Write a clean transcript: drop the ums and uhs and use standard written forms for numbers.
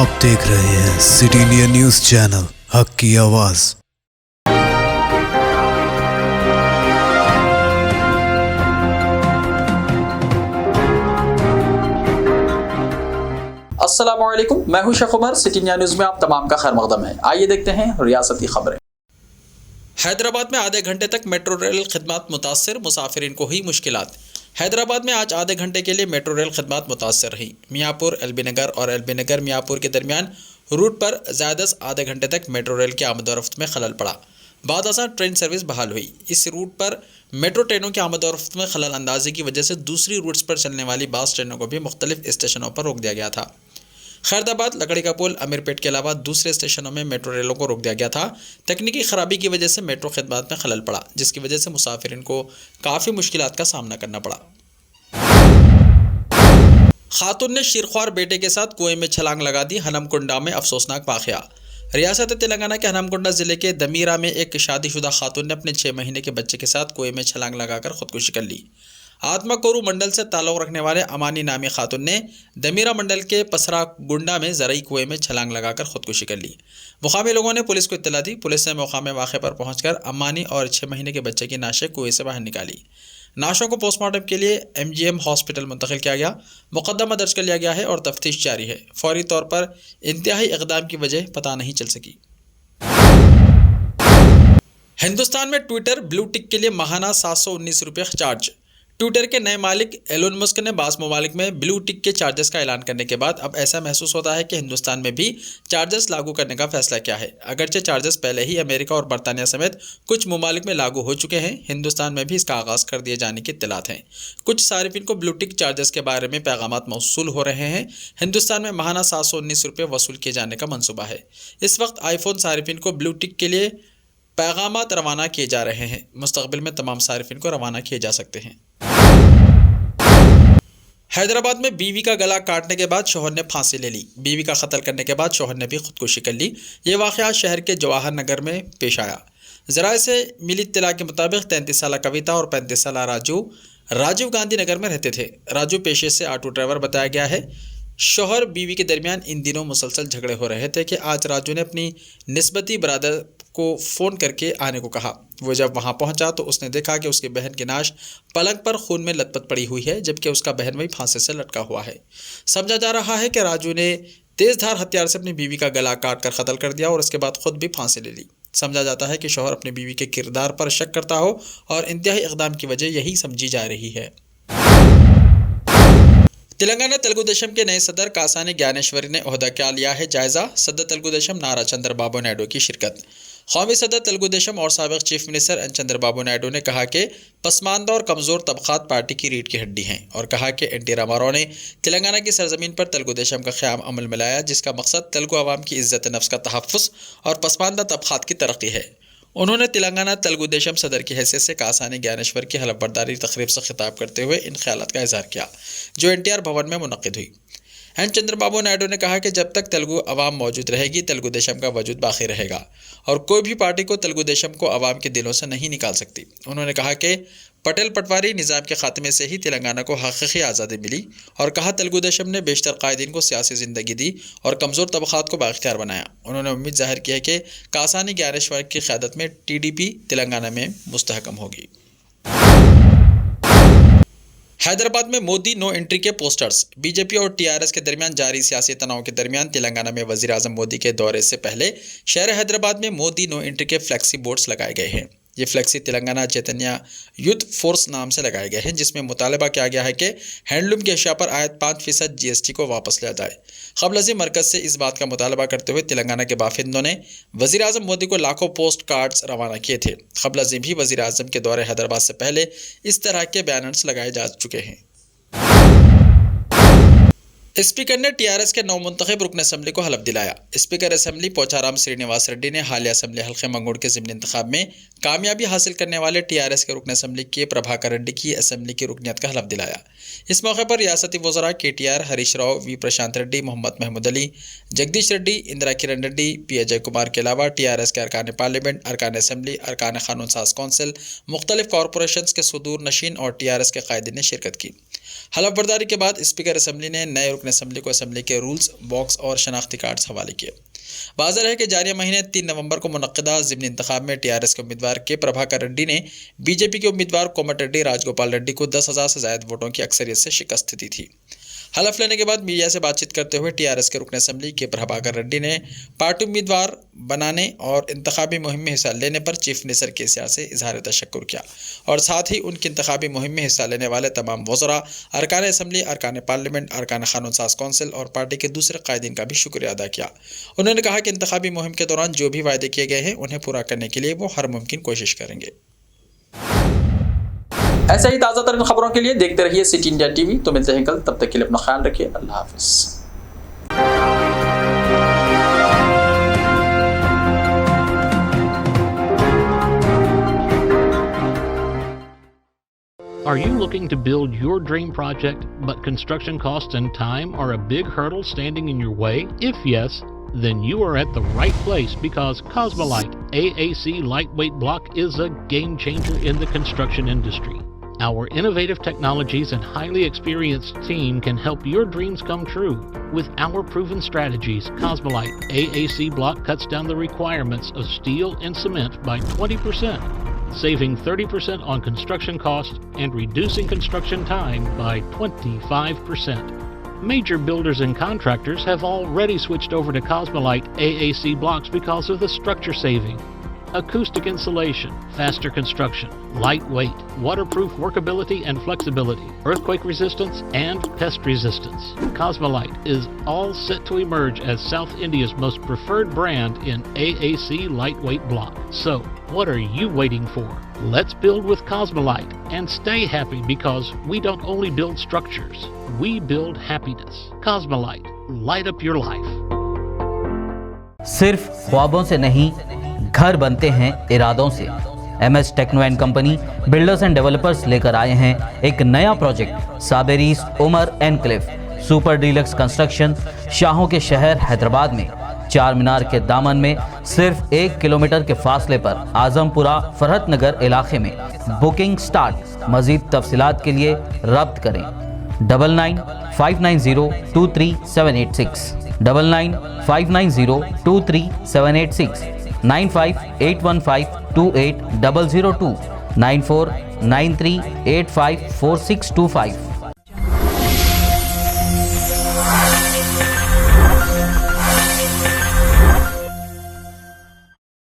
आप देख रहे हैं सिटी इंडिया न्यूज चैनल, हक की आवाज। अस्सलामुअलैकुम, मैं हूं Sheikh Umar. City India News में आप तमाम का खैर मकदम है। आइए देखते हैं रियासती खबरें। हैदराबाद में आधे घंटे तक मेट्रो रेल खिदमत मुतासर, मुसाफिरीन को हुई मुश्किलात। हैदराबाद में आज आधे घंटे के लिए मेट्रो रेल खिदमत मुतासर रही। मियाँपुर एलबी नगर और एलबी नगर मियाँपुर के दरमियान रूट पर ज़्यादा आधे घंटे तक मेट्रो रेल की आमदोरफ्त में खलल पड़ा। बाद असा ट्रेन सर्विस बहाल हुई। इस रूट पर मेट्रो ट्रेनों की आमदोरफ्त में खलल अंदाजी की वजह से दूसरी रूट्स पर चलने वाली बास ट्रेनों को भी मुख्तलिफ स्टेशनों पर रोक दिया गया था। खैरदाबाद, लकड़ी का पुल, अमीरपेट के अलावा दूसरे स्टेशनों में मेट्रो रेलों को रोक दिया गया था। तकनीकी खराबी की वजह से मेट्रो खिदमत में खलल पड़ा, जिसकी वजह से मुसाफिरीन को काफ़ी मुश्किलात का सामना करना पड़ा। खातून ने शीरख्वार बेटे के साथ कुएं में छलांग लगा दी। हनमकुंडा में अफसोसनाक वाक़या। रियासत तेलंगाना के हनमकुंडा ज़िले के दमीरा में एक शादीशुदा खातून ने अपने 6 महीने के बच्चे के साथ कुएं में छलांग लगाकर खुदकुशी कर ली। आत्माकोरू मंडल से ताल्लुक़ रखने वाले अमानी नामी खातून ने दमीरा मंडल के पसरा गुंडा में ज़रई कुएं में छलांग लगाकर खुदकुशी कर ली। मुकामी लोगों ने पुलिस को इत्तला दी। पुलिस ने मौका वाक़े पर पहुंचकर अमानी और 6 महीने के बच्चे की नाशें कुएं से बाहर निकाली। नाशों को पोस्टमार्टम के लिए MGM हॉस्पिटल मुंतकिल किया गया। मुकदमा दर्ज कर लिया गया है और तफ्तीश जारी है। फौरी तौर पर इंतहाई इक़दाम की वजह पता नहीं चल सकी। हिंदुस्तान में ट्विटर ब्लू टिक के लिए माहाना 719 रुपये चार्ज। ट्विटर के नए मालिक एलोन मस्क ने बास ममालिक में ब्लू टिक के चार्जेस का ऐलान करने के बाद अब ऐसा महसूस होता है कि हिंदुस्तान में भी चार्जेस लागू करने का फैसला किया है। अगरचे चार्जेस पहले ही अमेरिका और बरतानिया समेत कुछ ममालिक में लागू हो चुके हैं, हिंदुस्तान में भी इसका आगाज़ कर दिए जाने की इत्तलात हैं। कुछ सारिफिन को ब्लू टिक चार्जेस के बारे में पैगामात मौसूल हो रहे हैं। हिंदुस्तान में माहाना 719 रुपये वसूल किए जाने का मनसूबा है। इस वक्त आईफोन सारिफिन को ब्लू टिक के लिए पैगामात रवाना किए जा रहे हैं। मुस्तकबिल में तमाम सारिफिन को रवाना किए जा सकते हैं। हैदराबाद में बीवी का गला काटने के बाद शौहर ने फांसी ले ली। बीवी का कत्ल करने के बाद शौहर ने भी खुदकुशी कर ली। ये वाक़या शहर के जवाहर नगर में पेश आया। ज़राए से मिली इत्तला के मुताबिक 33 साला कविता और 35 साला राजीव गांधी नगर में रहते थे। राजू पेशे से ऑटो ड्राइवर बताया गया है। शौहर बीवी के दरमियान इन दिनों मुसलसल झगड़े हो रहे थे कि आज राजू ने अपनी निस्बती बरादर को फ़ोन करके आने को कहा। वो जब वहाँ पहुँचा तो उसने देखा कि उसकी बहन की नाश पलंग पर खून में लथपथ पड़ी हुई है, जबकि उसका बहन वही फांसी से लटका हुआ है। समझा जा रहा है कि राजू ने तेज़धार हथियार से अपनी बीवी का गला काट कर कत्ल कर दिया और उसके बाद खुद भी फांसी ले ली। समझा जाता है कि शौहर अपनी बीवी के किरदार पर शक करता हो और इंतहाई इक़दाम की वजह यही समझी जा रही है। तेलंगाना तेलुगु देशम के नए सदर कासानी ज्ञानेश्वरी ने ओहदा क्या लिया है जायज़ा। सदर तेलुगु देशम नारा चंद्रबाबू नायडू की शिरकत। कौमी सदर तेलुगु देशम और साबिक़ chief minister N Chandrababu Naidu ने कहा कि पसमानदा और कमज़ोर तबक़ात पार्टी की रीढ़ की हड्डी हैं और कहा कि एन टी रामाराव ने तेलंगाना की सरजमीन पर तेलुगु देशम का क़याम अमल में लाया, जिसका मकसद तेलुगु अवाम की इज़्ज़त नफ्स का तहफ़्फ़ुज़ और पसमानदा तबक़ात की तरक्की है। उन्होंने तेलंगाना तेलुगु देशम सदर की हैसियत से कासानी ज्ञानेश्वर की हलफबरदारी तकरीब से खिताब करते हुए इन ख्यालात का इज़हार किया, जो NTR भवन में मुनक़्क़िद हुई। एन चंद्रबाबू नायडू ने कहा कि जब तक तेलुगु अवाम मौजूद रहेगी, तेलुगु देशम का वजूद बाकी रहेगा और कोई भी पार्टी को तेलुगु देशम को अवाम के दिलों से नहीं निकाल सकती। उन्होंने कहा कि पटेल पटवारी निज़ाम के ख़ात्मे से ही तेलंगाना को हक़ीक़ी आज़ादी मिली और कहा तेलुगु देशम ने बेशतर कायदीन को सियासी ज़िंदगी दी और कमज़ोर तबक़ात को बाइख्तियार बनाया। उन्होंने उम्मीद ज़ाहिर की है कि कासानी ज्ञानेश्वर की क़यादत में TDP तेलंगाना में मुस्तहकम होगी। हैदराबाद में मोदी नो एंट्री के पोस्टर्स। बीजेपी और TRS के दरमियान जारी सियासी तनाव के दरमियान तेलंगाना में वज़ीर आज़म मोदी के दौरे से पहले शहर हैदराबाद में मोदी नो एंट्री के फ्लैक्सी बोर्ड्स लगाए गए हैं। ये फ्लैक्सी तेलंगाना चैतन्य यूथ फोर्स नाम से लगाए गए हैं, जिसमें मुतालबा किया गया है कि हैंडलूम की अशिया पर आयत 5% GST को वापस लिया जाए। क़ब्ल मरकज़ से इस बात का मुतालबा करते हुए तेलंगाना के बाशिंदों ने वज़ीर आज़म मोदी को लाखों पोस्ट कार्ड्स रवाना किए थे। क़ब्ल भी वज़ीर आज़म के दौरे हैदराबाद से पहले इस तरह के बैनर्स लगाए जा चुके हैं। स्पीकर ने TRS के नवमुंतखब रुकन असम्बली को हलफ दिलाया। स्पीकर असम्बली पोचाराम श्रीनिवास रेड्डी ने हालिया असम्बली हल्के मंगोड़ के ज़िमनी इंतखाब में कामयाबी हासिल करने वाले TRS के रुकन असम्बली के प्रभाकर रेड्डी की असम्बली की रुकनियत का हलफ दिलाया। इस मौके पर रियासती वज़रा KTR, हरीश राव, V प्रशांत रेड्डी, मोहम्मद महमूद अली, जगदीश रेड्डी, इंदिरा किरण रेड्डी, P अजय कुमार के अलावा TRS के अरकान पार्लियामेंट, अरकान असम्बली, अरकान कानून साज कौंसिल, मुख्तलिफ कॉरपोरेशन के सदूर नशीन और TRS के कायदीन ने शिरकत की। हलफबर्दारी के बाद स्पीकर असेंबली ने नए रुकन असेंबली को असेंबली के रूल्स, बॉक्स और शनाख्ती कार्ड्स हवाले किए। वाज़ेह है कि जारी महीने 3 नवंबर को मुनक्किदा ज़िमनी इंतखाब में टीआरएस के उम्मीदवार के प्रभाकर रेड्डी ने बीजेपी के उम्मीदवार कोमट रेड्डी राजगोपाल रेड्डी को 10,000 से ज़ायद वोटों की अक्सरियत से शिकस्त दी थी। हलफ लेने के बाद मीडिया से बातचीत करते हुए टीआरएस के रुकन असेंबली के प्रभाकर रेड्डी ने पार्टी उम्मीदवार बनाने और इंतखाबी मुहिम में हिस्सा लेने पर चीफ मिनिस्टर केसीआर से इजहार तशक्कुर किया और साथ ही उनकी इंतखाबी मुहिम में हिस्सा लेने वाले तमाम वज़रा, अरकान असेंबली, अरकान पार्लियामेंट, अरकान कानून साज कौंसिल और पार्टी के दूसरे कायदीन का भी शुक्रिया अदा किया। उन्होंने कहा कि इंतखाबी मुहिम के दौरान जो भी वायदे किए गए हैं उन्हें पूरा करने के लिए वो हर मुमकिन कोशिश करेंगे। ऐसे ही ताज़ा तरीन खबरों के लिए देखते रहिए सिटी इंडिया टीवी। तो मिलते हैं कल, तब तक के लिए अपना ख्याल रखिए। अल्लाह हाफिज़। Are you looking to build your dream project, but construction costs and time are a big hurdle standing in your way? If yes, then you are at the right place, because Cosmolite AAC lightweight block is a game changer in the construction industry. Our innovative technologies and highly experienced team can help your dreams come true. With our proven strategies, Cosmolite AAC block cuts down the requirements of steel and cement by 20%, saving 30% on construction costs and reducing construction time by 25%. Major builders and contractors have already switched over to Cosmolite AAC blocks because of the structure saving, acoustic insulation, faster construction, lightweight, waterproof workability and flexibility, earthquake resistance and pest resistance. Cosmolite is all set to emerge as South India's most preferred brand in AAC lightweight block. So, what are you waiting for? Let's build with Cosmolite and stay happy, because we don't only build structures, we build happiness. Cosmolite, light up your life. सिर्फ ख्वाबों से नहीं, घर बनते हैं इरादों से। MS techno and company builders and developers लेकर आए हैं एक नया प्रोजेक्ट, साबेरीज Umar enclave super deluxe construction, शाहों के शहर हैदराबाद में, चार मीनार के दामन में, सिर्फ 1 किलोमीटर के फासले पर आजमपुरा फरहत नगर इलाके में। Booking start. मजीद तफसीलात के लिए रब्त करें 9959023786, 9959023786, 9581528002, 9493854625।